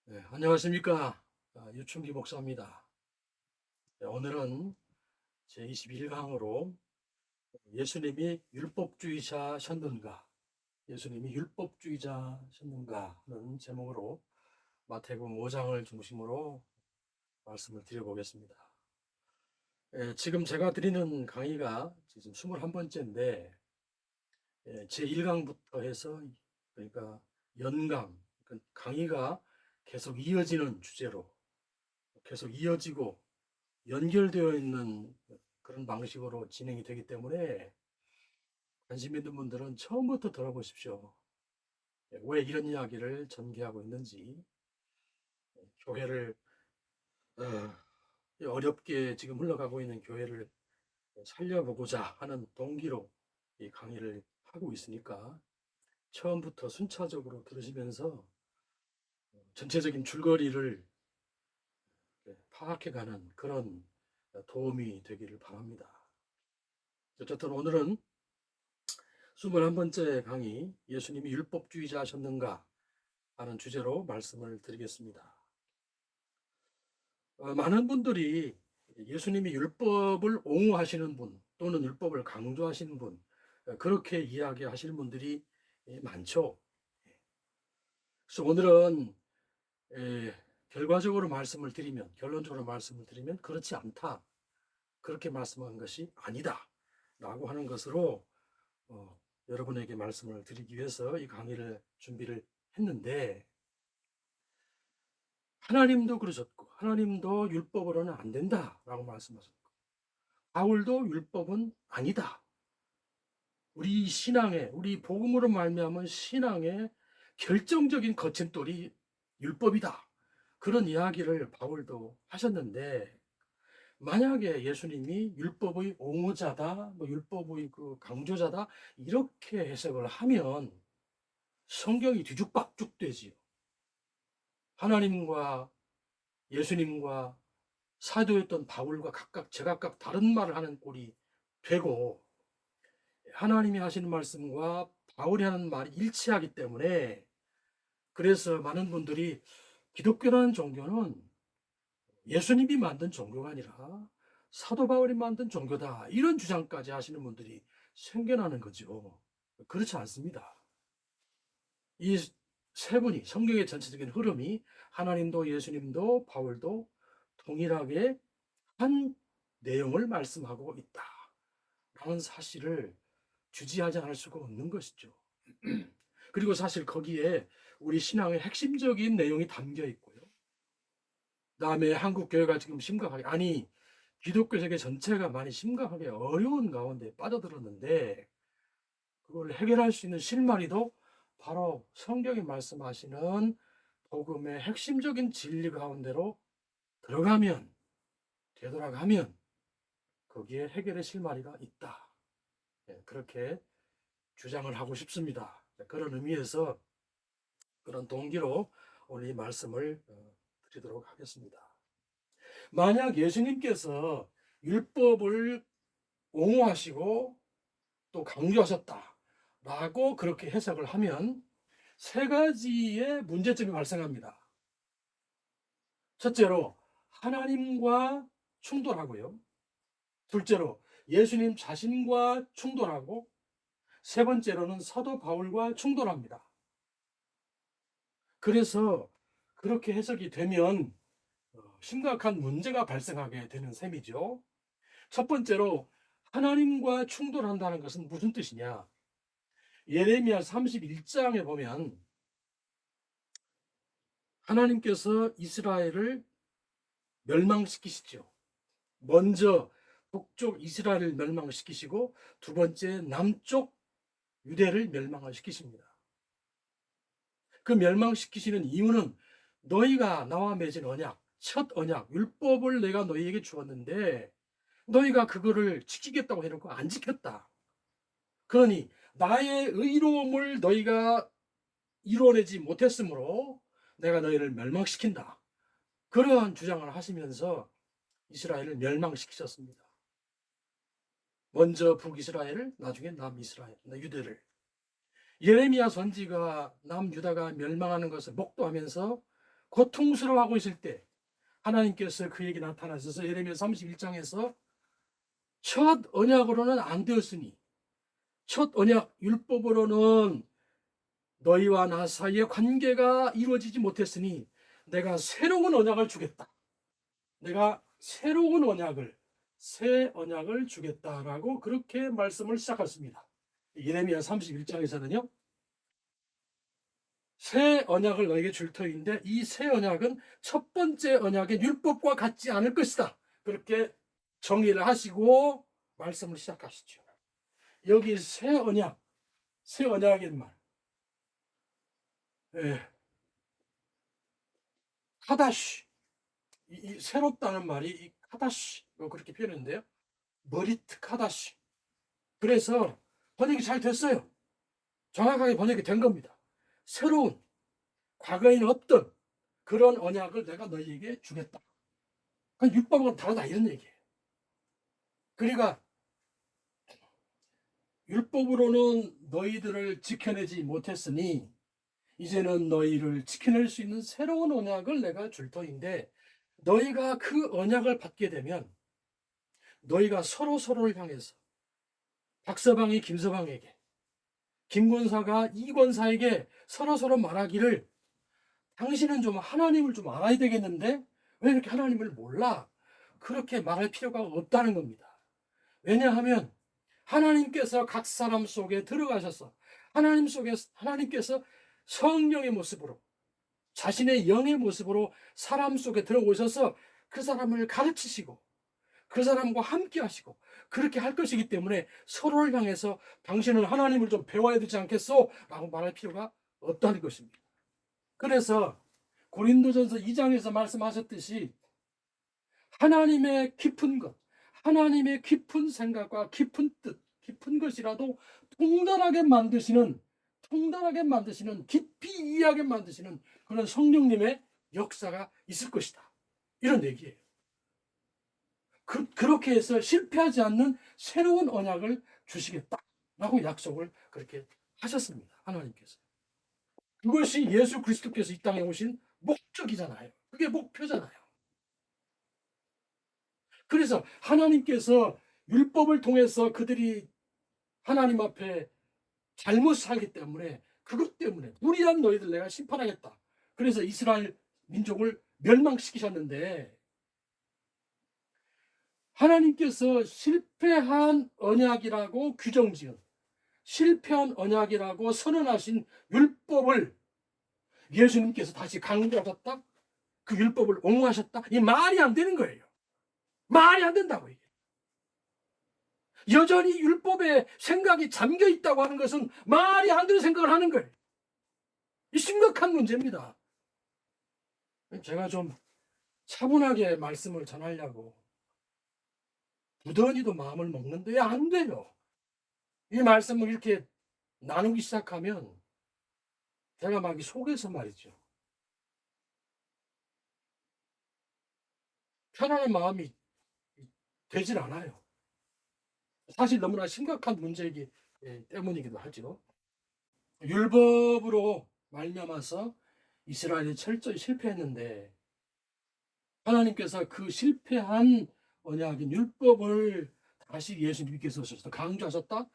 네, 안녕하십니까. 유충기 목사입니다. 네, 오늘은 제21강으로 예수님이 율법주의자셨는가 하는 제목으로 마태복음 5장을 중심으로 말씀을 드려보겠습니다. 지금 제가 드리는 강의가 지금 21번째인데 제1강부터 해서 그러니까 연강, 그러니까 강의가 계속 이어지는 주제로 계속 이어지고 연결되어 있는 그런 방식으로 진행이 되기 때문에 관심 있는 분들은 처음부터 들어보십시오. 왜 이런 이야기를 전개하고 있는지, 교회를 어렵게 지금 흘러가고 있는 교회를 살려보고자 하는 동기로 이 강의를 하고 있으니까 처음부터 순차적으로 들으시면서 전체적인 줄거리를 파악해가는 그런 도움이 되기를 바랍니다. 어쨌든 오늘은 21번째 강의, 예수님이 율법주의자셨는가 하는 주제로 말씀을 드리겠습니다. 많은 분들이 예수님이 율법을 옹호하시는 분 또는 율법을 강조하시는 분, 그렇게 이야기하시는 분들이 많죠. 그래서 오늘은 결과적으로 결론적으로 말씀을 드리면 그렇지 않다. 그렇게 말씀한 것이 아니다. 라고 하는 것으로 여러분에게 말씀을 드리기 위해서 이 강의를 준비를 했는데, 하나님도 그러셨고 하나님도 율법으로는 안 된다라고 말씀하셨고 바울도 율법은 아니다. 우리 복음으로 말미암은 신앙의 결정적인 거침돌이 율법이다. 그런 이야기를 바울도 하셨는데, 만약에 예수님이 율법의 옹호자다, 율법의 그 강조자다 이렇게 해석을 하면 성경이 뒤죽박죽 되지요. 하나님과 예수님과 사도였던 바울과 각각 제각각 다른 말을 하는 꼴이 되고, 하나님이 하시는 말씀과 바울이 하는 말이 일치하기 때문에, 그래서 많은 분들이 기독교라는 종교는 예수님이 만든 종교가 아니라 사도 바울이 만든 종교다, 이런 주장까지 하시는 분들이 생겨나는 거죠. 그렇지 않습니다. 이 세 분이, 성경의 전체적인 흐름이 하나님도 예수님도 바울도 동일하게 한 내용을 말씀하고 있다라는 사실을 주지하지 않을 수가 없는 것이죠. 그리고 사실 거기에 우리 신앙의 핵심적인 내용이 담겨 있고요. 그다음에 한국 교회가 지금 기독교 세계 전체가 많이 심각하게 어려운 가운데 빠져들었는데, 그걸 해결할 수 있는 실마리도 바로 성경이 말씀하시는 복음의 핵심적인 진리 가운데로 들어가면, 되돌아가면 거기에 해결의 실마리가 있다. 그렇게 주장을 하고 싶습니다. 그런 의미에서, 그런 동기로 오늘 이 말씀을 드리도록 하겠습니다. 만약 예수님께서 율법을 옹호하시고 또 강조하셨다라고 그렇게 해석을 하면 세 가지의 문제점이 발생합니다. 첫째로, 하나님과 충돌하고요. 둘째로, 예수님 자신과 충돌하고, 세 번째로는 사도 바울과 충돌합니다. 그래서 그렇게 해석이 되면 심각한 문제가 발생하게 되는 셈이죠. 첫 번째로, 하나님과 충돌한다는 것은 무슨 뜻이냐? 예레미야 31장에 보면 하나님께서 이스라엘을 멸망시키시죠. 먼저 북쪽 이스라엘을 멸망시키시고 두 번째 남쪽 유대를 멸망을 시키십니다. 그 멸망시키시는 이유는 너희가 나와 맺은 언약, 첫 언약, 율법을 내가 너희에게 주었는데 너희가 그거를 지키겠다고 해놓고 안 지켰다. 그러니 나의 의로움을 너희가 이루어내지 못했으므로 내가 너희를 멸망시킨다. 그러한 주장을 하시면서 이스라엘을 멸망시키셨습니다. 먼저 북이스라엘, 나중에 남이스라엘, 유대를. 예레미야 선지가 남유다가 멸망하는 것을 목도하면서 고통스러워하고 있을 때 하나님께서 그에게 나타나셔서 예레미야 31장에서 첫 언약으로는 안 되었으니, 첫 언약 율법으로는 너희와 나 사이의 관계가 이루어지지 못했으니 내가 새로운 언약을 주겠다. 내가 새로운 언약을, 새 언약을 주겠다라고 그렇게 말씀을 시작했습니다. 예레미야 31장에서는요. 새 언약을 너에게 줄 터인데 이 새 언약은 첫 번째 언약의 율법과 같지 않을 것이다. 그렇게 정의를 하시고 말씀을 시작하시죠. 여기 새 언약, 새 언약의 말. 예. 카다시. 이 새롭다는 말이 이 카다시 그렇게 표현했는데요. 머리트 카다시. 그래서 번역이 잘 됐어요. 정확하게 번역이 된 겁니다. 새로운, 과거에는 없던 그런 언약을 내가 너희에게 주겠다. 그 율법은 다르다 이런 얘기예요. 그러니까 율법으로는 너희들을 지켜내지 못했으니 이제는 너희를 지켜낼 수 있는 새로운 언약을 내가 줄 터인데, 너희가 그 언약을 받게 되면 너희가 서로를 향해서 박서방이 김서방에게, 김권사가 이권사에게 서로 말하기를 당신은 좀 하나님을 좀 알아야 되겠는데 왜 이렇게 하나님을 몰라? 그렇게 말할 필요가 없다는 겁니다. 왜냐하면 하나님께서 각 사람 속에 들어가셔서 하나님께서 성령의 모습으로, 자신의 영의 모습으로 사람 속에 들어오셔서 그 사람을 가르치시고 그 사람과 함께 하시고 그렇게 할 것이기 때문에 서로를 향해서 당신은 하나님을 좀 배워야 되지 않겠소? 라고 말할 필요가 없다는 것입니다. 그래서 고린도전서 2장에서 말씀하셨듯이 하나님의 깊은 것, 하나님의 깊은 생각과 깊은 뜻, 깊은 것이라도 통달하게 만드시는, 깊이 이해하게 만드시는 그런 성령님의 역사가 있을 것이다. 이런 얘기예요. 그렇게 해서 실패하지 않는 새로운 언약을 주시겠다라고 약속을 그렇게 하셨습니다. 하나님께서. 그것이 예수 그리스도께서 이 땅에 오신 목적이잖아요. 그게 목표잖아요. 그래서 하나님께서 율법을 통해서 그들이 하나님 앞에 잘못 살기 때문에, 그것 때문에 불의한 너희들 내가 심판하겠다. 그래서 이스라엘 민족을 멸망시키셨는데, 하나님께서 실패한 언약이라고 규정지은, 실패한 언약이라고 선언하신 율법을 예수님께서 다시 강조하셨다? 그 율법을 옹호하셨다? 이 말이 안 되는 거예요. 말이 안 된다고. 이게. 여전히 율법에 생각이 잠겨 있다고 하는 것은 말이 안 되는 생각을 하는 거예요. 이 심각한 문제입니다. 제가 좀 차분하게 말씀을 전하려고 부더니도 마음을 먹는데 안 돼요. 이 말씀을 이렇게 나누기 시작하면 제가 막 속에서 말이죠. 편안한 마음이 되질 않아요. 사실 너무나 심각한 문제이기 때문이기도 하죠. 율법으로 말미암아서 이스라엘이 철저히 실패했는데 하나님께서 그 실패한 언약인 율법을 다시 예수님께서 오셔서 강조하셨다?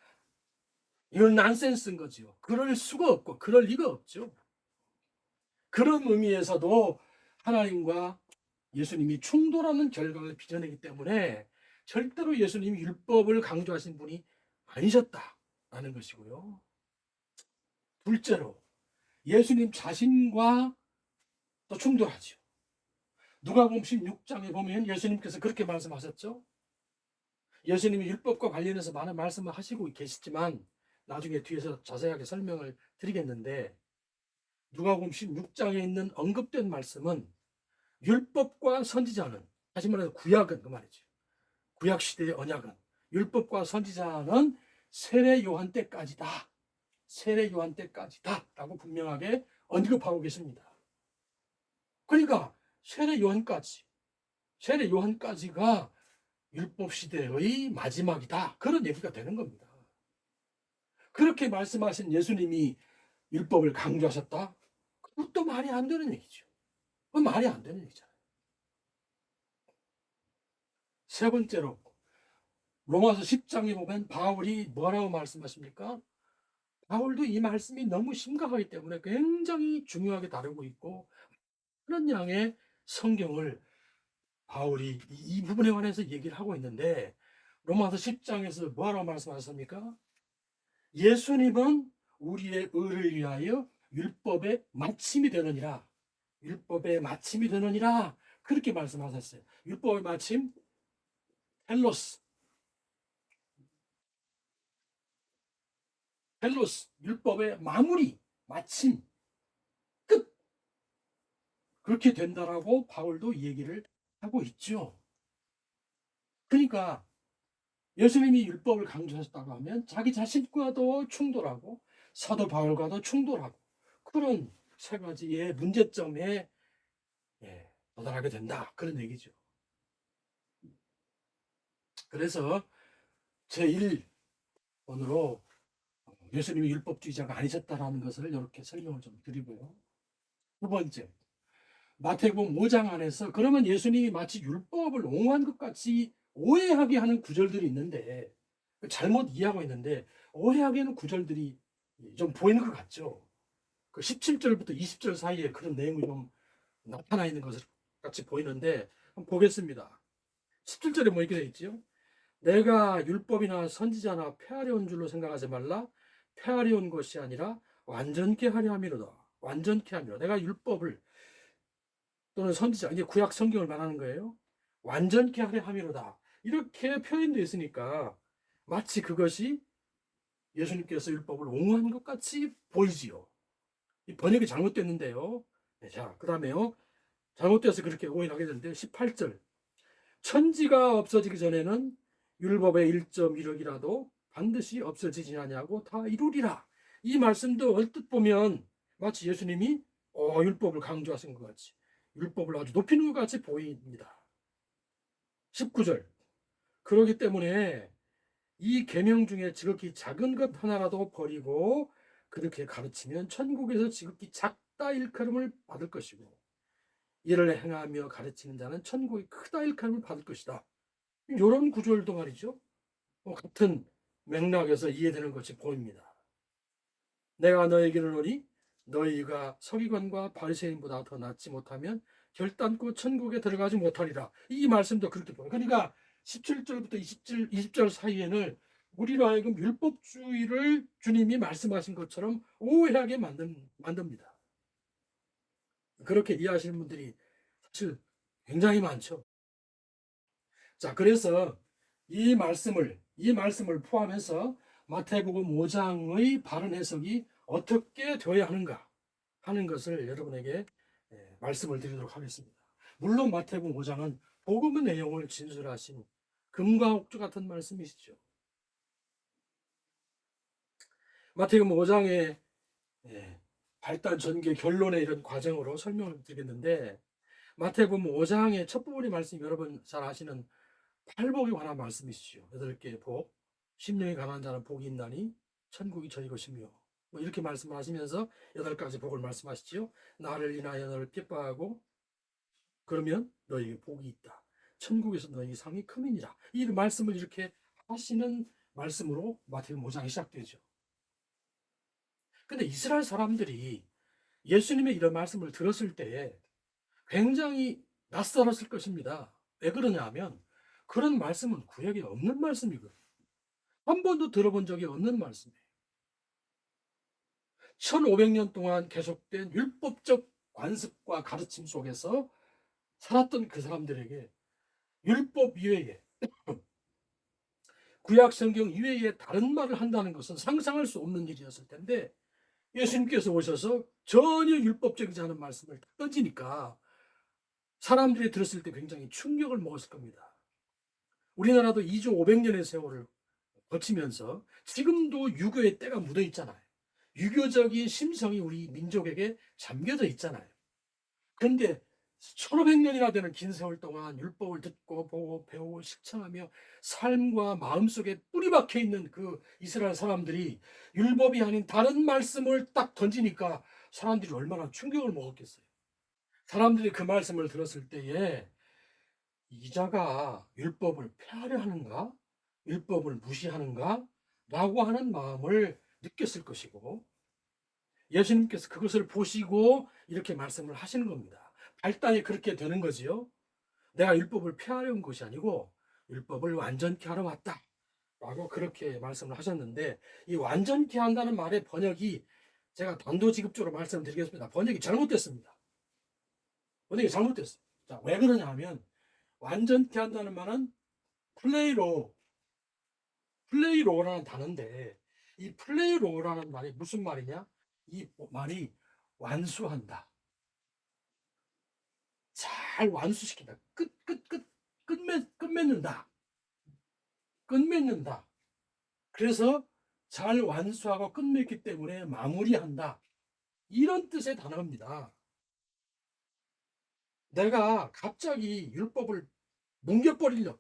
이건 난센스인 거죠. 그럴 수가 없고 그럴 리가 없죠. 그런 의미에서도 하나님과 예수님이 충돌하는 결과를 빚어내기 때문에 절대로 예수님이 율법을 강조하신 분이 아니셨다라는 것이고요. 둘째로 예수님 자신과 또 충돌하죠. 누가복음 16장에 보면 예수님께서 그렇게 말씀하셨죠. 예수님이 율법과 관련해서 많은 말씀을 하시고 계시지만 나중에 뒤에서 자세하게 설명을 드리겠는데, 누가복음 16장에 있는 언급된 말씀은 율법과 선지자는, 다시 말해서 구약은 그 말이죠. 구약 시대의 언약은, 율법과 선지자는 세례 요한 때까지다. 세례 요한 때까지다. 라고 분명하게 언급하고 계십니다. 그러니까 세례 요한까지가 율법 시대의 마지막이다. 그런 얘기가 되는 겁니다. 그렇게 말씀하신 예수님이 율법을 강조하셨다? 그것도 말이 안 되는 얘기죠. 그건 말이 안 되는 얘기잖아요. 세 번째로 로마서 10장에 보면 바울이 뭐라고 말씀하십니까? 바울도 이 말씀이 너무 심각하기 때문에 굉장히 중요하게 다루고 있고, 그런 양의 성경을 바울이 이 부분에 관해서 얘기를 하고 있는데, 로마서 10장에서 뭐라고 말씀하셨습니까? 예수님은 우리의 의를 위하여 율법의 마침이 되느니라. 율법의 마침이 되느니라. 그렇게 말씀하셨어요. 율법의 마침, 텔로스, 텔로스, 율법의 마무리, 마침, 끝. 그렇게 된다라고 바울도 얘기를 하고 있죠. 그러니까 예수님이 율법을 강조하셨다고 하면 자기 자신과도 충돌하고 사도 바울과도 충돌하고, 그런 세 가지의 문제점에 도달하게 된다, 그런 얘기죠. 그래서 제1번으로 예수님이 율법주의자가 아니셨다라는 것을 이렇게 설명을 좀 드리고요. 두 번째, 마태복음 5장 안에서 그러면 예수님이 마치 율법을 옹호한 것 같이 오해하게 하는 구절들이 있는데, 잘못 이해하고 있는데 오해하게 하는 구절들이 좀 보이는 것 같죠. 그 17절부터 20절 사이에 그런 내용이 좀 나타나 있는 것을 같이 보이는데, 한번 보겠습니다. 17절에 뭐 이렇게 되어 있지요? 내가 율법이나 선지자나 폐하려 온 줄로 생각하지 말라. 폐하려 온 것이 아니라 완전케 하려 함이로다. 완전케 함이로. 내가 율법을 또는 선지자, 이제 구약 성경을 말하는 거예요. 완전케 하려 함이로다. 이렇게 표현되어 있으니까 마치 그것이 예수님께서 율법을 옹호한 것 같이 보이지요. 이 번역이 잘못됐는데요. 네, 자, 그 다음에요. 잘못돼서 그렇게 오해를 하게 되는데, 18절. 천지가 없어지기 전에는 율법의 1.1억이라도 반드시 없어지지 않냐고 다 이루리라. 이 말씀도 얼뜻 보면 마치 예수님이 율법을 강조하신 것 같이, 율법을 아주 높이는 것 같이 보입니다. 19절. 그렇기 때문에 이 계명 중에 지극히 작은 것 하나라도 버리고 그렇게 가르치면 천국에서 지극히 작다 일컬음을 받을 것이고, 이를 행하며 가르치는 자는 천국이 크다 일컬음을 받을 것이다. 이런 구절도 말이죠, 같은 맥락에서 이해되는 것이 보입니다. 내가 너에게 이르노니 너희가 서기관과 바리새인보다 더 낫지 못하면 결단코 천국에 들어가지 못하리라. 이 말씀도 그렇게 보여요. 그러니까 17절부터 20절 사이에는 우리로 하여금 율법주의를 주님이 말씀하신 것처럼 오해하게 만듭니다. 그렇게 이해하시는 분들이 사실 굉장히 많죠. 자, 그래서 이 말씀을 포함해서 마태복음 5장의 바른 해석이 어떻게 되어야 하는가 하는 것을 여러분에게 말씀을 드리도록 하겠습니다. 물론 마태복음 5장은 복음의 내용을 진술하신 금과 옥조 같은 말씀이시죠. 마태복음 5장의 발단, 전개, 결론의 이런 과정으로 설명을 드리겠는데, 마태복음 5장의 첫 부분의 말씀이 여러분 잘 아시는 팔복에 관한 말씀이시죠. 8개의 복, 심령이 가난한 자는 복이 있나니 천국이 저희 것이며, 뭐 이렇게 말씀을 하시면서 8가지 복을 말씀하시지요. 나를 인하여 너를 핍박하고 그러면 너희에게 복이 있다. 천국에서 너희 상이 크민이라. 이 말씀을 이렇게 하시는 말씀으로 마태복음 5장이 시작되죠. 근데 이스라엘 사람들이 예수님의 이런 말씀을 들었을 때 굉장히 낯설었을 것입니다. 왜 그러냐 하면 그런 말씀은 구약에 없는 말씀이거든요. 한 번도 들어본 적이 없는 말씀이에요. 1500년 동안 계속된 율법적 관습과 가르침 속에서 살았던 그 사람들에게 율법 이외에, 구약 성경 이외에 다른 말을 한다는 것은 상상할 수 없는 일이었을 텐데, 예수님께서 오셔서 전혀 율법적이지 않은 말씀을 던지니까 사람들이 들었을 때 굉장히 충격을 먹었을 겁니다. 우리나라도 2조 500년의 세월을 거치면서 지금도 유교의 때가 묻어 있잖아요. 유교적인 심성이 우리 민족에게 잠겨져 있잖아요. 그런데 1500년이나 되는 긴 세월 동안 율법을 듣고 보고 배우고 실천하며 삶과 마음속에 뿌리 박혀 있는 그 이스라엘 사람들이 율법이 아닌 다른 말씀을 딱 던지니까 사람들이 얼마나 충격을 먹었겠어요. 사람들이 그 말씀을 들었을 때에 이자가 율법을 폐하려 하는가? 율법을 무시하는가? 라고 하는 마음을 느꼈을 것이고, 예수님께서 그것을 보시고 이렇게 말씀을 하시는 겁니다. 발단이 그렇게 되는 거지요. 내가 율법을 폐하려는 것이 아니고 율법을 완전케 하러 왔다 라고 그렇게 말씀을 하셨는데, 이 완전케 한다는 말의 번역이, 제가 단도직입적으로 말씀드리겠습니다. 번역이 잘못됐습니다. 번역이 잘못됐어요. 자, 왜 그러냐 하면, 완전케 한다는 말은 플레이로라는 단어인데, 이 플레이로라는 말이 무슨 말이냐? 이 말이 완수한다, 잘 완수시킨다, 끝맺는다, 끝맺는다. 그래서 잘 완수하고 끝맺기 때문에 마무리한다, 이런 뜻의 단어입니다. 내가 갑자기 율법을 뭉개버리려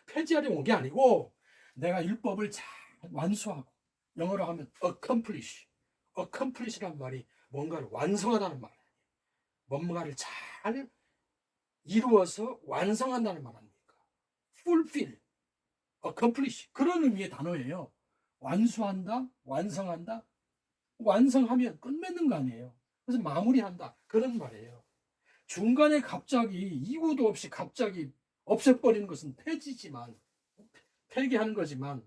폐지하려 온 게 아니고, 내가 율법을 잘 완수하고, 영어로 하면 accomplish란 말이 뭔가를 완성하다는 말, 뭔가를 잘 이루어서 완성한다는 말 아닙니까? fulfill, accomplish, 그런 의미의 단어예요. 완수한다, 완성한다, 완성하면 끝맺는 거 아니에요. 그래서 마무리한다, 그런 말이에요. 중간에 갑자기 이유도 없이 갑자기 없애버리는 것은 폐기하는 거지만,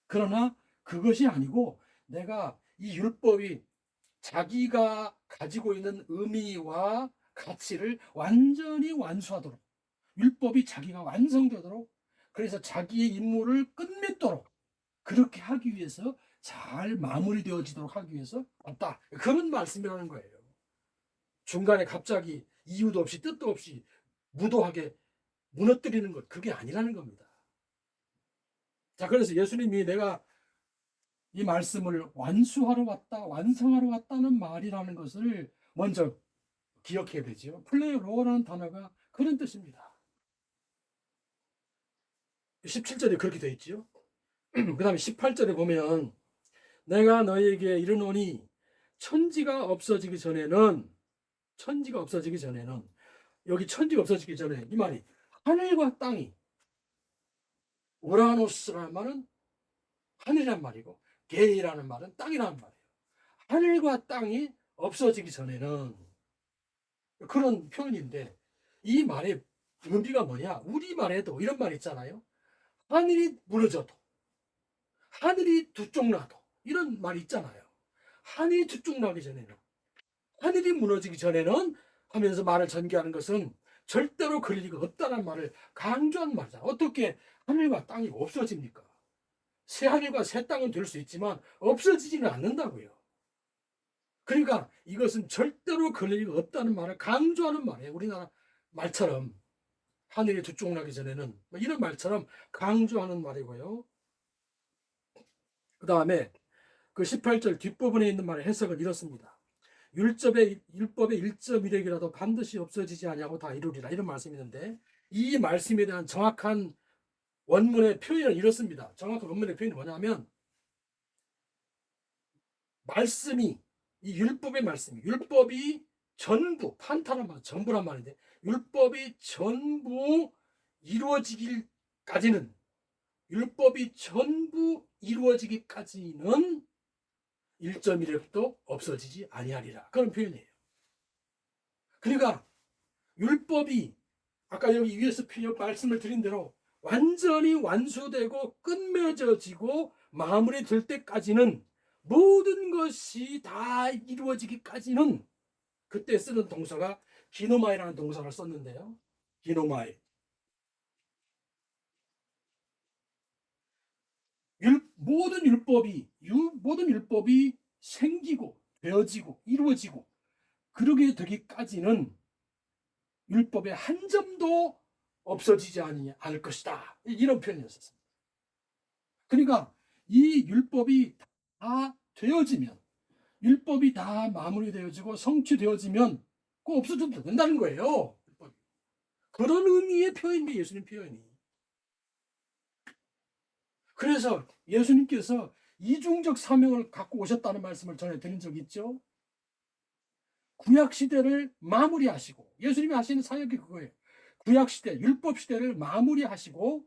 그러나 그것이 아니고, 내가 이 율법이 자기가 가지고 있는 의미와 가치를 완전히 완수하도록, 율법이 자기가 완성되도록, 그래서 자기의 임무를 끝맺도록, 그렇게 하기 위해서, 잘 마무리되어지도록 하기 위해서 왔다, 그런 말씀이라는 거예요. 중간에 갑자기 이유도 없이 뜻도 없이 무도하게 무너뜨리는 것, 그게 아니라는 겁니다. 자, 그래서 예수님이 내가 이 말씀을 완수하러 왔다, 완성하러 왔다는 말이라는 것을 먼저 기억해야 되죠. 플레이로라는 단어가 그런 뜻입니다. 17절에 그렇게 되어 있죠. 그 다음에 18절에 보면, 내가 너희에게 이르노니 천지가 없어지기 전에는, 여기 천지가 없어지기 전에, 이 말이 하늘과 땅이, 우라노스라는 말은 하늘이란 말이고, 게이라는 말은 땅이라는 말이에요. 하늘과 땅이 없어지기 전에는, 그런 표현인데, 이 말의 의미가 뭐냐? 우리말에도 이런 말 있잖아요. 하늘이 무너져도, 하늘이 두 쪽 나도, 이런 말 있잖아요. 하늘이 두 쪽 나기 전에는, 하늘이 무너지기 전에는 하면서 말을 전개하는 것은 절대로 그럴 리가 없다는 말을 강조한 말이잖아요. 어떻게 하늘과 땅이 없어집니까? 새 하늘과 새 땅은 될 수 있지만 없어지지는 않는다고요. 그러니까 이것은 절대로 그럴 리가 없다는 말을 강조하는 말이에요. 우리나라 말처럼 하늘이 두 쪽 나기 전에는, 이런 말처럼 강조하는 말이고요. 그 다음에 그 18절 뒷부분에 있는 말의 해석은 이렇습니다. 율법의 1.1핵이라도 반드시 없어지지 아니하고 다 이루리라, 이런 말씀이 있는데, 이 말씀에 대한 정확한 원문의 표현은 이렇습니다. 정확한 원문의 표현이 뭐냐면, 말씀이, 이 율법의 말씀이, 율법이 전부, 판타란 말, 전부란 말인데, 율법이 전부 이루어지기까지는, 율법이 전부 이루어지기까지는 1.1핵도 없어지지 아니하리라, 그런 표현이에요. 그러니까 율법이 아까 여기 위에서 말씀을 드린 대로 완전히 완수되고 끝맺어지고 마무리될 때까지는, 모든 것이 다 이루어지기까지는, 그때 쓰는 동사가 기노마이라는 동사를 썼는데요. 기노마이. 모든 율법이 생기고 되어지고 이루어지고 그러게 되기까지는 율법의 한 점도 없어지지 않을 것이다, 이런 표현이었습니다. 그러니까 이 율법이 다 되어지면, 율법이 다 마무리되어지고 성취되어지면 꼭 없어져도 된다는 거예요. 그런 의미의 표현이 예수님 표현이. 그래서 예수님께서 이중적 사명을 갖고 오셨다는 말씀을 전에 드린 적이 있죠. 구약 시대를 마무리하시고, 예수님이 하시는 사역이 그거예요. 구약 시대, 율법 시대를 마무리하시고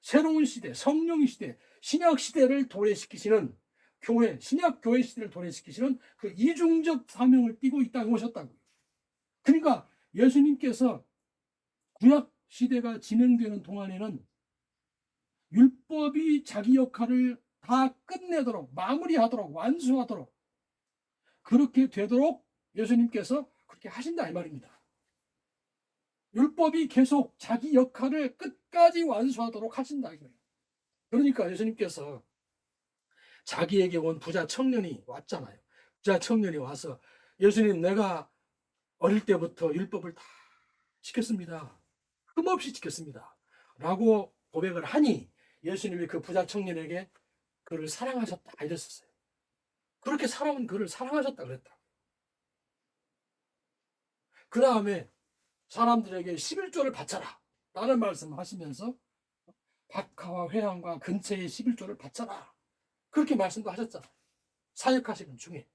새로운 시대, 성령 시대, 신약 시대를 도래시키시는 교회, 신약 교회 시대를 도래시키시는 그 이중적 사명을 띠고 이 땅에 오셨다고요. 그러니까 예수님께서 구약 시대가 진행되는 동안에는 율법이 자기 역할을 다 끝내도록, 마무리하도록, 완수하도록, 그렇게 되도록 예수님께서 그렇게 하신다 이 말입니다. 율법이 계속 자기 역할을 끝까지 완수하도록 하신다 이거예요. 그러니까 예수님께서 자기에게 온 부자 청년이 왔잖아요. 부자 청년이 와서 예수님, 내가 어릴 때부터 율법을 다 지켰습니다. 흠없이 지켰습니다. 라고 고백을 하니 예수님이 그 부자 청년에게 그를 사랑하셨다 이랬었어요. 그렇게 살아온 그를 사랑하셨다 그랬다. 그 다음에 사람들에게 11조를 바쳐라 라는 말씀을 하시면서 박하와 회향과 근처에 11조를 바쳐라 그렇게 말씀도 하셨잖아요. 사역하시는 중에.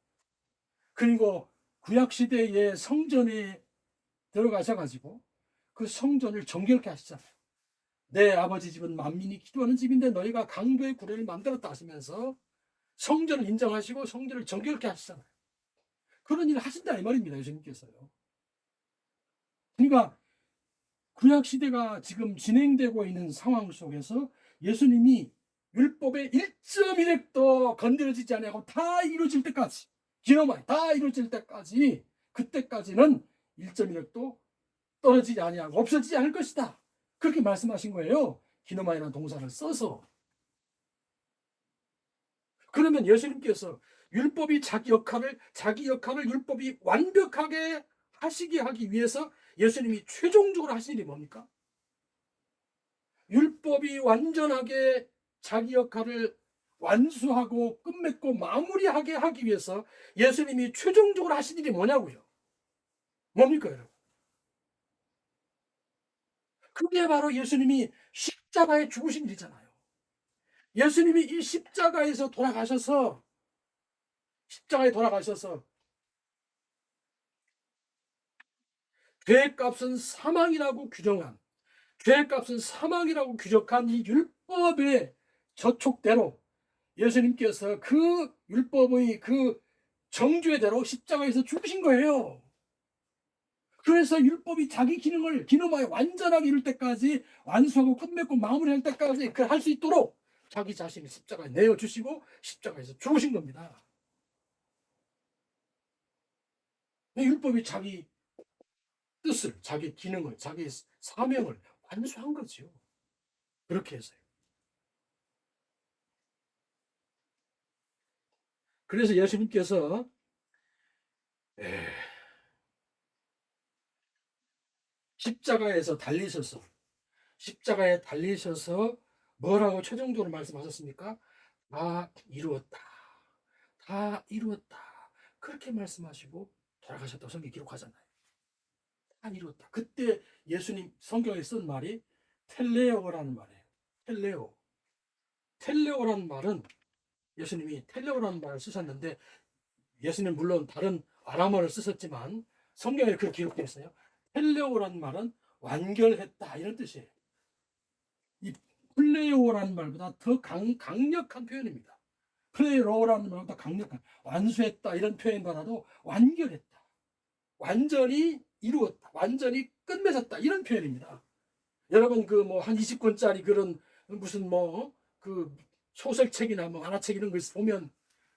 그리고 구약시대의 성전에 들어가셔가지고 그 성전을 정결케 하시잖아요. 내 아버지 집은 만민이 기도하는 집인데 너희가 강도의 구례를 만들었다 하시면서 성전을 인정하시고 성전을 정결케 하시잖아요. 그런 일을 하신다 이 말입니다. 예수님께서요. 그러니까 구약시대가 지금 진행되고 있는 상황 속에서 예수님이 율법의 1.1획도 건드려지지 않고 다 이루어질 때까지, 기노마이 다 이루어질 때까지, 그때까지는 1.1획도 떨어지지 아니하고 없어지지 않을 것이다. 그렇게 말씀하신 거예요. 기노마이라는 동사를 써서. 그러면 예수님께서 율법이 자기 역할을 율법이 완벽하게 하시게 하기 위해서 예수님이 최종적으로 하신 일이 뭡니까? 율법이 완전하게 자기 역할을 완수하고 끝맺고 마무리하게 하기 위해서 예수님이 최종적으로 하신 일이 뭐냐고요? 뭡니까 여러분? 그게 바로 예수님이 십자가에 죽으신 일이잖아요. 예수님이 이 십자가에서 돌아가셔서 죄값은 사망이라고 규정한, 죄값은 사망이라고 규정한 이 율법의 저촉대로 예수님께서 그 율법의 그 정죄대로 십자가에서 죽으신 거예요. 그래서 율법이 자기 기능을 기노마에 완전하게 이룰 때까지, 완수하고 끝맺고 마무리할 때까지 그 할 수 있도록 자기 자신을 십자가에 내어주시고 십자가에서 죽으신 겁니다. 율법이 자기 뜻을, 자기 기능을, 자기 사명을 완수한 거죠. 그렇게 해서요. 그래서 예수님께서 십자가에 달리셔서 뭐라고 최종적으로 말씀하셨습니까? 다 이루었다. 다 이루었다. 그렇게 말씀하시고 돌아가셨다고 성경이 기록하잖아요. 다 이루었다. 그때 예수님 성경에 쓴 말이 텔레오라는 말이에요. 텔레오라는 말은 예수님이 텔레오라는 말을 쓰셨는데, 예수님 물론 다른 아람어를 쓰셨지만 성경에 그렇게 기록되어 있어요. 텔레오라는 말은 완결했다 이런 뜻이에요. 이 플레오라는 말보다 더 강력한 표현입니다. 플레로라는 말보다 강력한, 완수했다 이런 표현보다도 완결했다, 완전히 이루었다, 완전히 끝맺었다 이런 표현입니다. 여러분 그 뭐 한 20권짜리 그런 무슨 뭐 그 소설책이나 뭐 만화책 이런 걸 보면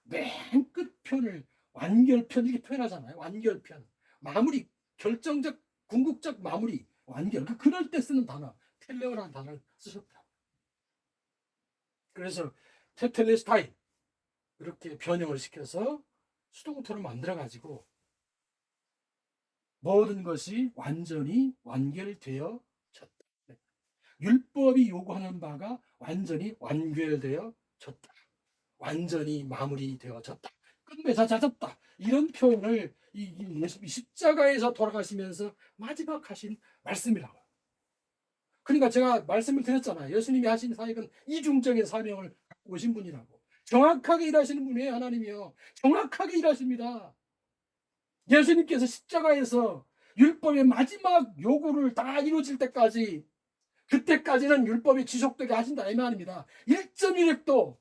맨 끝편을 완결편 이렇게 표현하잖아요. 완결편, 마무리, 결정적 궁극적 마무리, 완결. 그럴 때 쓰는 단어 텔레오라는 단어를 쓰셨다. 그래서 테텔레스타이 이렇게 변형을 시켜서 수동태로 만들어 가지고 모든 것이 완전히 완결되어졌다. 율법이 요구하는 바가 완전히 완결되어졌다. 완전히 마무리되어졌다. 끝맺어졌다. 이런 표현을 예수님이 십자가에서 돌아가시면서 마지막 하신 말씀이라고. 그러니까 제가 말씀을 드렸잖아요. 예수님이 하신 사역은 이중적인 사명을 갖고 오신 분이라고. 정확하게 일하시는 분이에요. 하나님이요. 정확하게 일하십니다. 예수님께서 십자가에서 율법의 마지막 요구를 다 이루어질 때까지, 그때까지는 율법이 지속되게 하신다 이 말입니다. 1.1획도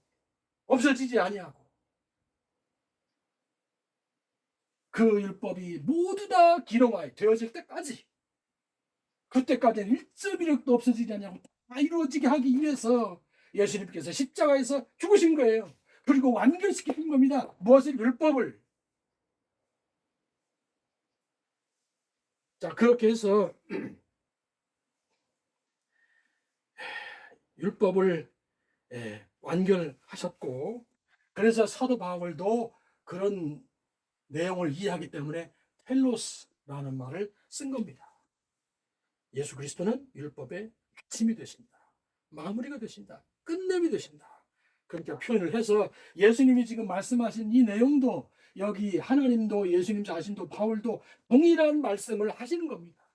없어지지 아니하고 그 율법이 모두 다 기록하여 되어질 때까지, 그때까지는 1.1획도 없어지지 아니하고 다 이루어지게 하기 위해서 예수님께서 십자가에서 죽으신 거예요. 그리고 완결시키신 겁니다. 무엇을? 율법을. 자, 그렇게 해서 율법을 완결하셨고, 그래서 사도 바울도 그런 내용을 이해하기 때문에 텔로스라는 말을 쓴 겁니다. 예수 그리스도는 율법의 핵심이 되신다, 마무리가 되신다, 끝냄이 되신다, 그렇게 표현을 해서 예수님이 지금 말씀하신 이 내용도, 여기 하나님도 예수님 자신도 바울도 동일한 말씀을 하시는 겁니다.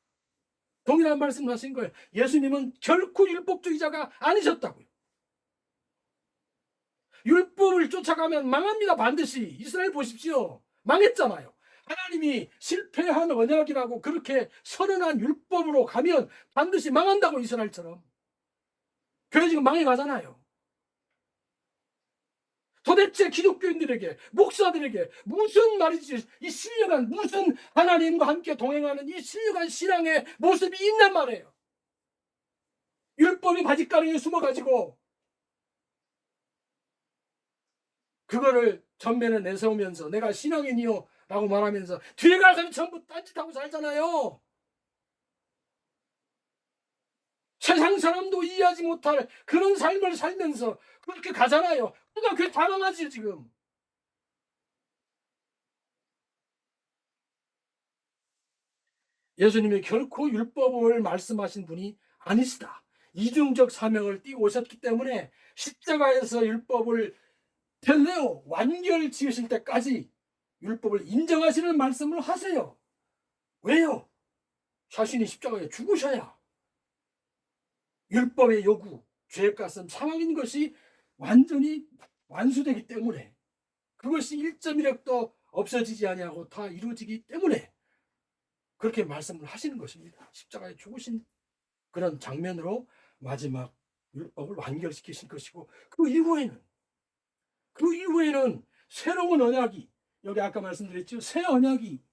동일한 말씀을 하신 거예요. 예수님은 결코 율법주의자가 아니셨다고요. 율법을 쫓아가면 망합니다. 반드시. 이스라엘 보십시오. 망했잖아요. 하나님이 실패한 언약이라고 그렇게 선언한 율법으로 가면 반드시 망한다고, 이스라엘처럼. 교회 지금 망해가잖아요. 도대체 기독교인들에게, 목사들에게 무슨 말이지, 이 신령한, 무슨 하나님과 함께 동행하는 이 신령한 신앙의 모습이 있단 말이에요. 율법이 바짓가랑이에 숨어가지고 그거를 전면에 내세우면서 내가 신앙인이요 라고 말하면서 뒤에 가서는 전부 딴짓하고 살잖아요. 세상 사람도 이해하지 못할 그런 삶을 살면서 그렇게 가잖아요. 그러니까 그게 당황하지 지금. 예수님이 결코 율법을 말씀하신 분이 아니시다. 이중적 사명을 띠고 오셨기 때문에 십자가에서 율법을 텔레오 완결 지으실 때까지 율법을 인정하시는 말씀을 하세요. 왜요? 자신이 십자가에 죽으셔야 율법의 요구, 죄값은 사망인 것이 완전히 완수되기 때문에, 그것이 1.1획도 없어지지 아니하고 다 이루어지기 때문에 그렇게 말씀을 하시는 것입니다. 십자가에 죽으신 그런 장면으로 마지막 율법을 완결시키신 것이고, 그 이후에는 새로운 언약이, 여기 아까 말씀드렸죠, 새 언약이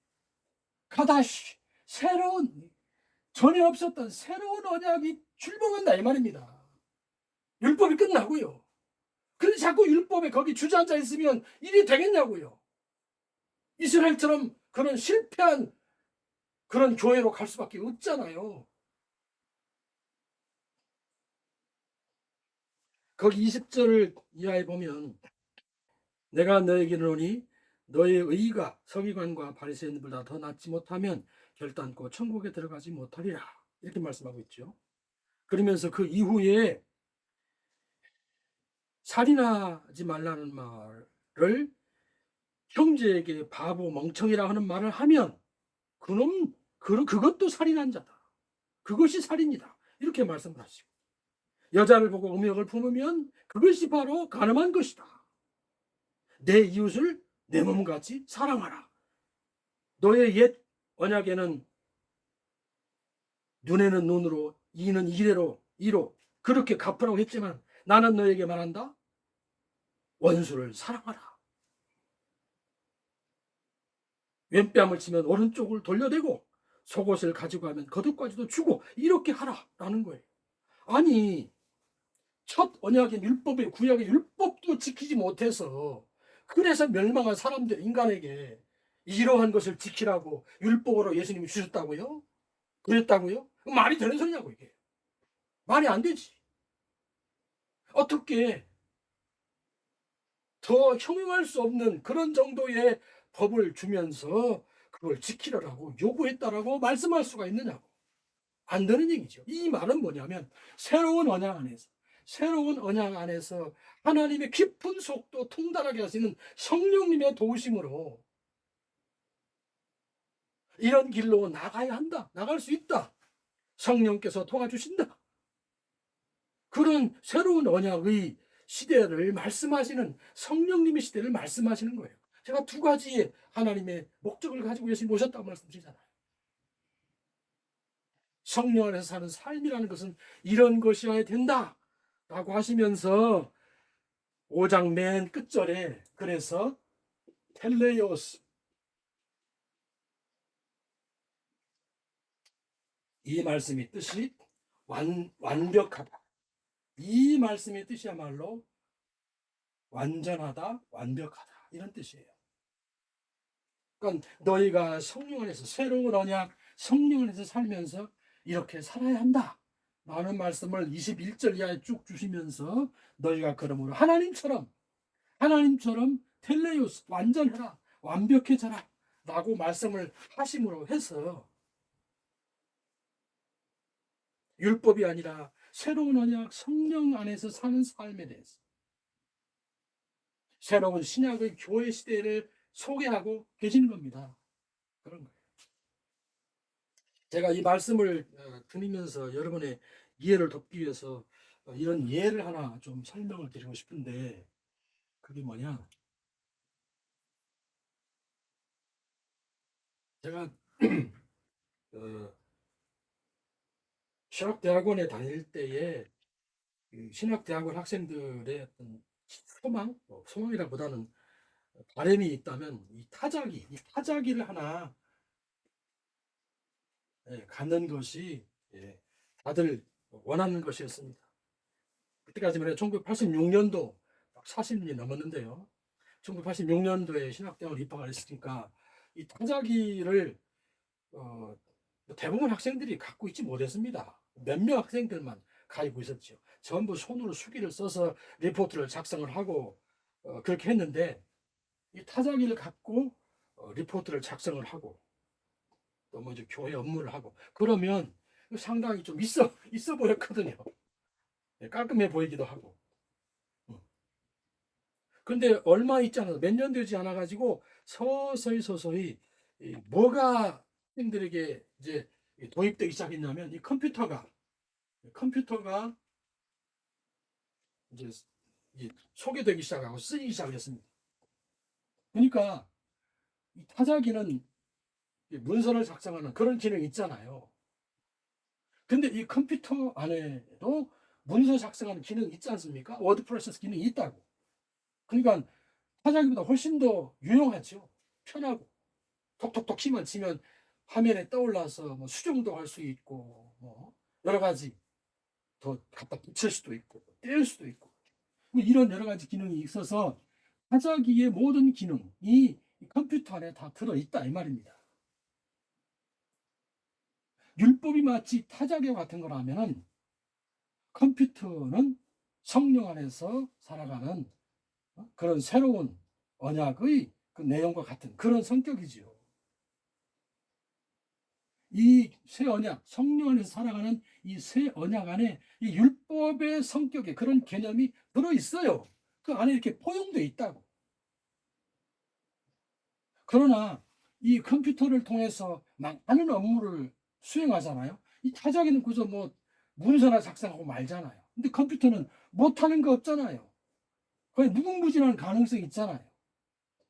카다시, 새로운, 전에 없었던 새로운 언약이 출범한다 이 말입니다. 율법이 끝나고요. 근데 자꾸 율법에 거기 주저앉아 있으면 일이 되겠냐고요. 이스라엘처럼 그런 실패한 그런 교회로 갈 수밖에 없잖아요. 거기 20절 이하에 보면, 내가 너에게 이르노니 너의 의가 서기관과 바리새인들보다 더 낫지 못하면 결단코 천국에 들어가지 못하리라, 이렇게 말씀하고 있죠. 그러면서 그 이후에 살인하지 말라는 말을 형제에게 바보 멍청이라 하는 말을 하면 그놈 그것도 살인한 자다, 그것이 살인이다, 이렇게 말씀을 하시고, 여자를 보고 음욕을 품으면 그것이 바로 간음한 것이다, 내 이웃을 내 몸같이 사랑하라. 너의 옛 언약에는 눈에는 눈으로, 이는 이로 그렇게 갚으라고 했지만 나는 너에게 말한다, 원수를 사랑하라. 왼뺨을 치면 오른쪽을 돌려대고 속옷을 가지고 가면 겉옷까지도 주고 이렇게 하라라는 거예요. 아니, 첫 언약인 율법의, 구약의 율법도 지키지 못해서 그래서 멸망한 사람들, 인간에게 이러한 것을 지키라고 율법으로 예수님이 주셨다고요? 그랬다고요? 말이 되는 소리냐고, 이게. 말이 안 되지. 어떻게 더 형용할 수 없는 그런 정도의 법을 주면서 그걸 지키라고 요구했다라고 말씀할 수가 있느냐고. 안 되는 얘기죠. 이 말은 뭐냐면 새로운 언약 안에서 하나님의 깊은 속도 통달하게 하시는 성령님의 도우심으로 이런 길로 나가야 한다, 나갈 수 있다, 성령께서 도와주신다, 그런 새로운 언약의 시대를 말씀하시는, 성령님의 시대를 말씀하시는 거예요. 제가 두 가지의 하나님의 목적을 가지고 예수님 오셨다고 말씀드리잖아요. 성령 안에서 사는 삶이라는 것은 이런 것이어야 된다 라고 하시면서 5장 맨 끝절에 그래서 텔레오스, 이 말씀의 뜻이 완벽하다. 이 말씀의 뜻이야말로 완전하다, 완벽하다 이런 뜻이에요. 그러니까 너희가 성령 안에서 새로운 언약, 성령 안에서 살면서 이렇게 살아야 한다 라는 말씀을 21절 이하에 쭉 주시면서 너희가 그러므로 하나님처럼 텔레오스 완전해라, 완벽해져라 라고 말씀을 하심으로 해서 율법이 아니라 새로운 언약 성령 안에서 사는 삶에 대해서 새로운 신약의 교회 시대를 소개하고 계시는 겁니다. 그런 거예요. 제가 이 말씀을 드리면서 여러분의 이해를 돕기 위해서 이런 예를 하나 좀 설명을 드리고 싶은데, 그게 뭐냐, 제가 신학대학원에 다닐 때에 신학대학원 학생들의 어떤 소망이라보다는 바람이 있다면 이 타자기를 하나 갖는 것이 다들 원하는 것이었습니다. 그때까지만 1986년도 40년이 넘었는데요. 1986년도에 신학대학원 입학을 했으니까 이 타자기를 대부분 학생들이 갖고 있지 못했습니다. 몇 명 학생들만 가지고 있었죠. 전부 손으로 수기를 써서 리포트를 작성을 하고 그렇게 했는데, 이 타자기를 갖고 리포트를 작성을 하고 또 먼저 교회 업무를 하고 그러면 상당히 좀 있어 보였거든요. 깔끔해 보이기도 하고. 근데 얼마 있지 않아서 몇 년 되지 않아 가지고 서서히 뭐가 학생들에게 이제 도입되기 시작했냐면 이 컴퓨터가 이제 소개되기 시작하고 쓰이기 시작했습니다. 그러니까 이 타자기는 문서를 작성하는 그런 기능이 있잖아요. 근데 이 컴퓨터 안에도 문서 작성하는 기능이 있지 않습니까? 워드 프로세스 기능이 있다고. 그러니까 타자기보다 훨씬 더 유용하죠. 편하고 톡톡톡 키만 치면 화면에 떠올라서 뭐 수정도 할 수 있고 뭐 여러 가지 더 갖다 붙일 수도 있고 뗄 수도 있고 뭐 이런 여러 가지 기능이 있어서 타자기의 모든 기능이 컴퓨터 안에 다 들어있다 이 말입니다. 율법이 마치 타자기 같은 거라면 컴퓨터는 성령 안에서 살아가는 그런 새로운 언약의 그 내용과 같은 그런 성격이지요. 이 새 언약, 성령 안에서 살아가는 이 새 언약 안에 이 율법의 성격에 그런 개념이 들어있어요. 그 안에 이렇게 포용되어 있다고. 그러나 이 컴퓨터를 통해서 많은 업무를 수행하잖아요. 이 타자기는 그저 뭐 문서나 작성하고 말잖아요. 근데 컴퓨터는 못하는 거 없잖아요. 거의 무궁무진한 가능성이 있잖아요.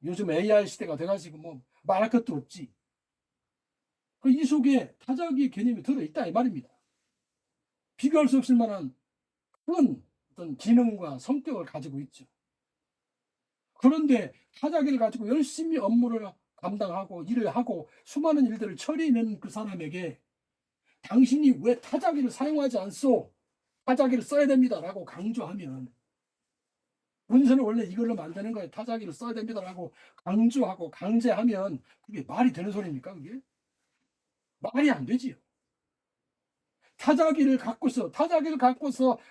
요즘 AI 시대가 돼가지고 뭐 말할 것도 없지. 이 속에 타자기의 개념이 들어있다 이 말입니다. 비교할 수 없을 만한 그런 어떤 기능과 성격을 가지고 있죠. 그런데 타자기를 가지고 열심히 업무를 감당하고 일을 하고 수많은 일들을 처리해낸 그 사람에게 당신이 왜 타자기를 사용하지 않소? 타자기를 써야 됩니다라고 강조하면, 문서는 원래 이걸로 만드는 거예요. 타자기를 써야 됩니다라고 강조하고 강제하면 그게 말이 되는 소리입니까? 그게 말이 안 되지요. 타자기를 갖고서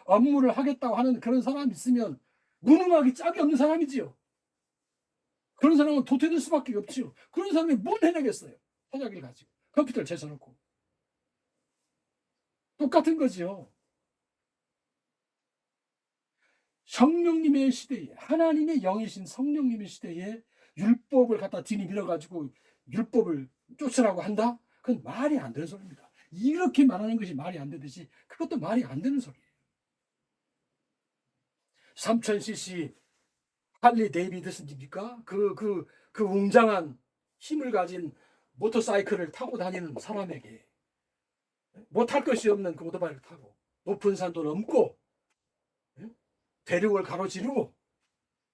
업무를 하겠다고 하는 그런 사람이 있으면 무능하기 짝이 없는 사람이지요. 그런 사람은 도태될 수밖에 없지요. 그런 사람이 뭘 해내겠어요? 타자기를 가지고 컴퓨터를 제쳐놓고. 똑같은 거지요. 성령님의 시대에, 하나님의 영이신 성령님의 시대에 율법을 갖다 들이밀어 가지고 율법을 쫓으라고 한다? 그건 말이 안 되는 소리입니다. 이렇게 말하는 것이 말이 안 되듯이 그것도 말이 안 되는 소리예요. 3000cc 할리 데이비드슨입니까? 그 그 웅장한 힘을 가진 모터사이클을 타고 다니는 사람에게 못할 것이 없는 그 오토바이를 타고 높은 산도 넘고 대륙을 가로지르고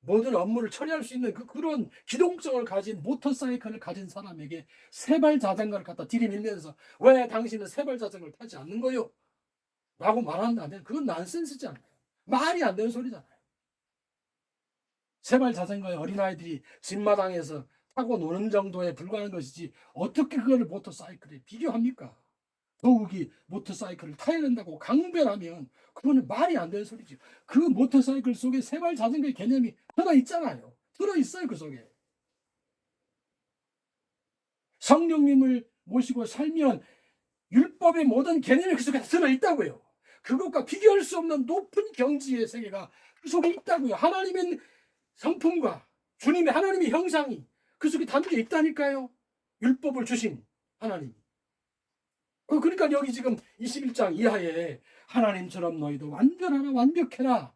모든 업무를 처리할 수 있는 그런 기동성을 가진 모터사이클을 가진 사람에게 세발 자전거를 갖다 들이밀면서 왜 당신은 세발 자전거를 타지 않는 거요? 라고 말한다면 그건 난센스잖아요. 말이 안 되는 소리잖아요. 세발 자전거에 어린아이들이 집마당에서 타고 노는 정도에 불과한 것이지 어떻게 그거를 모터사이클에 비교합니까? 더욱이 모터사이클을 타야 된다고 강변하면 그거는 말이 안 되는 소리죠. 그 모터사이클 속에 세발 자전거의 개념이 들어있잖아요. 들어있어요. 그 속에. 성령님을 모시고 살면 율법의 모든 개념이 그 속에 들어있다고요. 그것과 비교할 수 없는 높은 경지의 세계가 그 속에 있다고요. 하나님의 성품과 주님의 하나님의 형상이 그 속에 담겨 있다니까요. 율법을 주신 하나님. 그러니까 여기 지금 21장 이하에 하나님처럼 너희도 완전하라 완벽해라.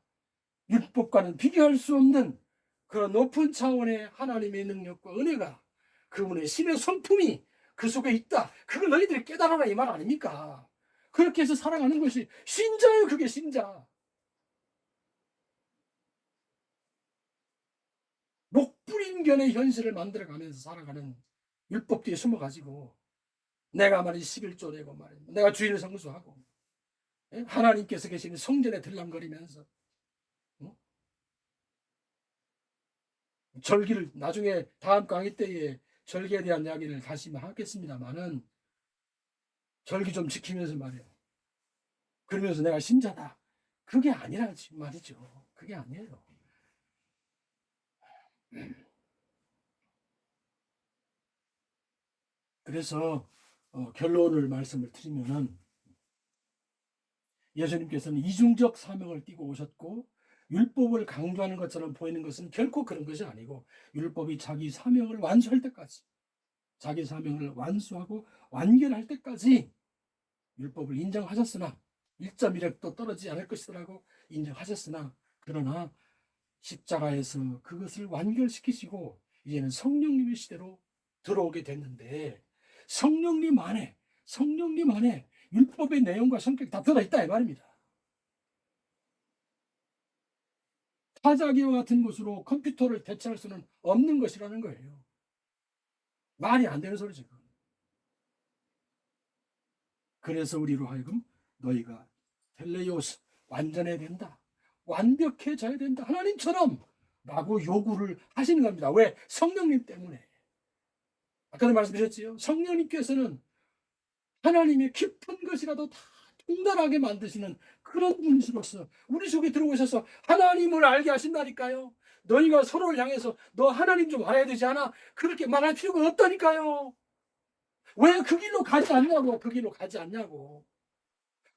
율법과는 비교할 수 없는 그런 높은 차원의 하나님의 능력과 은혜가 그분의 신의 성품이 그 속에 있다. 그걸 너희들이 깨달아라 이 말 아닙니까? 그렇게 해서 살아가는 것이 신자예요. 그게 신자. 목불인견의 현실을 만들어가면서 살아가는 율법 뒤에 숨어가지고 내가 말이 11조 내고 말이야. 내가 주일을 성수하고 하나님께서 계시는 성전에 들락거리면서 절기를 나중에 다음 강의 때에 절기에 대한 이야기를 다시 하겠습니다만은 절기 좀 지키면서 말이에요. 그러면서 내가 신자다. 그게 아니라 말이죠. 그게 아니에요. 그래서 결론을 말씀을 드리면은 예수님께서는 이중적 사명을 띠고 오셨고 율법을 강조하는 것처럼 보이는 것은 결코 그런 것이 아니고 율법이 자기 사명을 완수할 때까지 자기 사명을 완수하고 완결할 때까지 율법을 인정하셨으나 1.1획도 떨어지지 않을 것이라고 인정하셨으나 그러나 십자가에서 그것을 완결시키시고 이제는 성령님의 시대로 들어오게 됐는데 성령님 안에 율법의 내용과 성격이 다 들어있다 이 말입니다. 타자기와 같은 것으로 컴퓨터를 대체할 수는 없는 것이라는 거예요. 말이 안 되는 소리죠. 그래서 우리로 하여금 너희가 텔레오스 완전해야 된다. 완벽해져야 된다. 하나님처럼 라고 요구를 하시는 겁니다. 왜? 성령님 때문에. 아까도 말씀드렸지요. 성령님께서는 하나님의 깊은 것이라도 다 통달하게 만드시는 그런 분이시로서 우리 속에 들어오셔서 하나님을 알게 하신다니까요. 너희가 서로를 향해서 너 하나님 좀 알아야 되지 않아? 그렇게 말할 필요가 없다니까요. 왜 그 길로 가지 않냐고. 그 길로 가지 않냐고.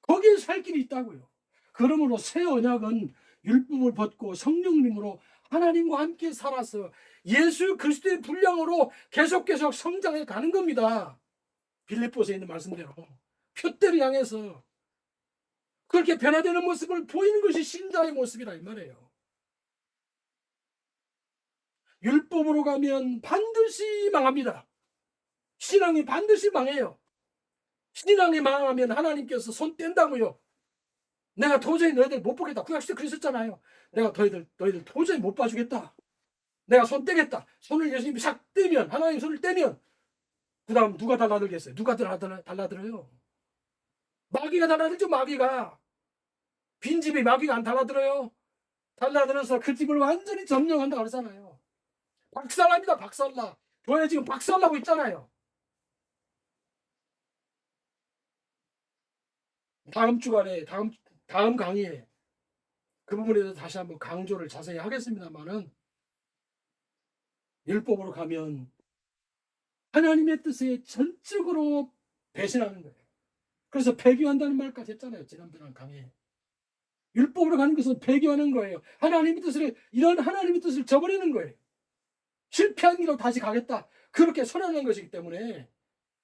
거기에 살 길이 있다고요. 그러므로 새 언약은 율법을 벗고 성령님으로 하나님과 함께 살아서 예수 그리스도의 분량으로 계속 성장해 가는 겁니다. 빌립보서에 있는 말씀대로 표대를 향해서 그렇게 변화되는 모습을 보이는 것이 신자의 모습이라 이 말이에요. 율법으로 가면 반드시 망합니다. 신앙이 반드시 망해요. 신앙이 망하면 하나님께서 손 뗀다고요. 내가 도저히 너희들 못 보겠다. 구약시대 그러셨잖아요. 내가 너희들 도저히 못 봐주겠다. 내가 손 떼겠다. 손을 예수님이 싹 떼면 하나님 손을 떼면 그 다음 누가 달라들겠어요? 누가 달라들어요? 마귀가 달라들죠. 마귀가. 빈집이 마귀가 안 달라들어요. 달라들어서 그 집을 완전히 점령한다 그러잖아요. 박살납니다. 박살나. 교회 지금 박살나고 있잖아요. 다음 주간에 다음 강의에 그 부분에 대해서 다시 한번 강조를 자세히 하겠습니다만은 율법으로 가면 하나님의 뜻에 전적으로 배신하는 거예요. 그래서 배교한다는 말까지 했잖아요. 지난번 강의에. 율법으로 가는 것은 배교하는 거예요. 이런 하나님의 뜻을 저버리는 거예요. 실패한 길로 다시 가겠다. 그렇게 선언한 것이기 때문에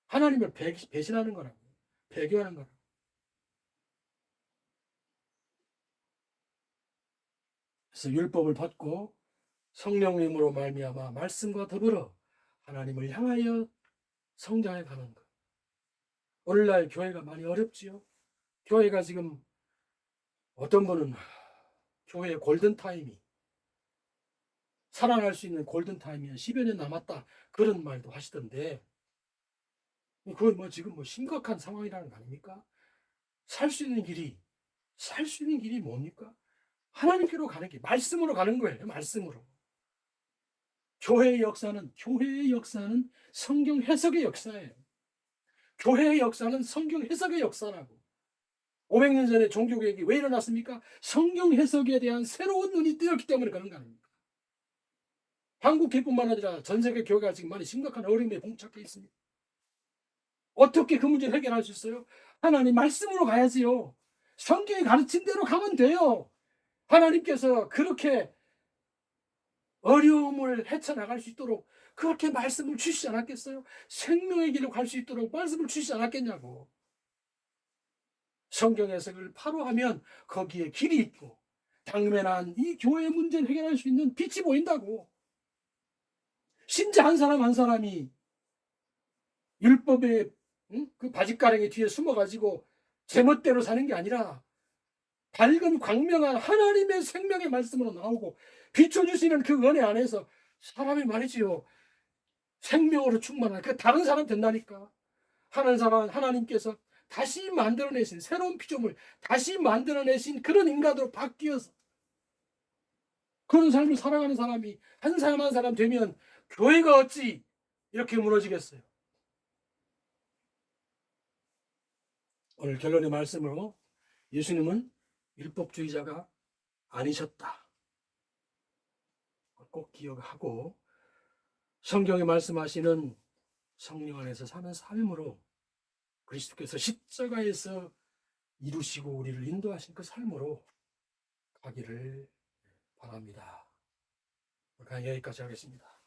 하나님을 배신하는 거라고. 배교하는 거라고. 그래서 율법을 벗고 성령님으로 말미암아 말씀과 더불어 하나님을 향하여 성장해 가는 것. 오늘날 교회가 많이 어렵지요. 교회가 지금 어떤 분은 교회의 골든타임이 살아날 수 있는 골든타임이 한 10여 년 남았다 그런 말도 하시던데 그건 뭐 지금 뭐 심각한 상황이라는 거 아닙니까? 살 수 있는 길이 뭡니까? 하나님께로 가는 길, 말씀으로 가는 거예요. 말씀으로. 교회의 역사는 성경 해석의 역사예요. 교회의 역사는 성경 해석의 역사라고. 500년 전에 종교개혁이 왜 일어났습니까? 성경 해석에 대한 새로운 눈이 뜨였기 때문에 그런 거 아닙니까? 한국교회뿐만 아니라 전 세계 교회가 지금 많이 심각한 어려움에 봉착해 있습니다. 어떻게 그 문제를 해결할 수 있어요? 하나님 말씀으로 가야지요. 성경이 가르친 대로 가면 돼요. 하나님께서 그렇게 어려움을 헤쳐나갈 수 있도록 그렇게 말씀을 주시지 않았겠어요? 생명의 길로 갈 수 있도록 말씀을 주시지 않았겠냐고. 성경 해석을 바로 하면 거기에 길이 있고 당면한 이 교회의 문제를 해결할 수 있는 빛이 보인다고. 신자 한 사람 한 사람이 율법의 그 바짓가랑이 뒤에 숨어가지고 제멋대로 사는 게 아니라 밝은 광명한 하나님의 생명의 말씀으로 나오고 비춰주시는 그 은혜 안에서 사람이 말이지요. 생명으로 충만한 그 다른 사람 된다니까. 하나님께서 다시 만들어내신 새로운 피조물, 다시 만들어내신 그런 인간으로 바뀌어서 그런 삶을 살아가는 사람이 한 사람 한 사람 되면 교회가 어찌 이렇게 무너지겠어요. 오늘 결론의 말씀으로 예수님은 율법주의자가 아니셨다. 꼭 기억하고 성경에 말씀하시는 성령 안에서 사는 삶으로 그리스도께서 십자가에서 이루시고 우리를 인도하신 그 삶으로 가기를 바랍니다. 강의 여기까지 하겠습니다.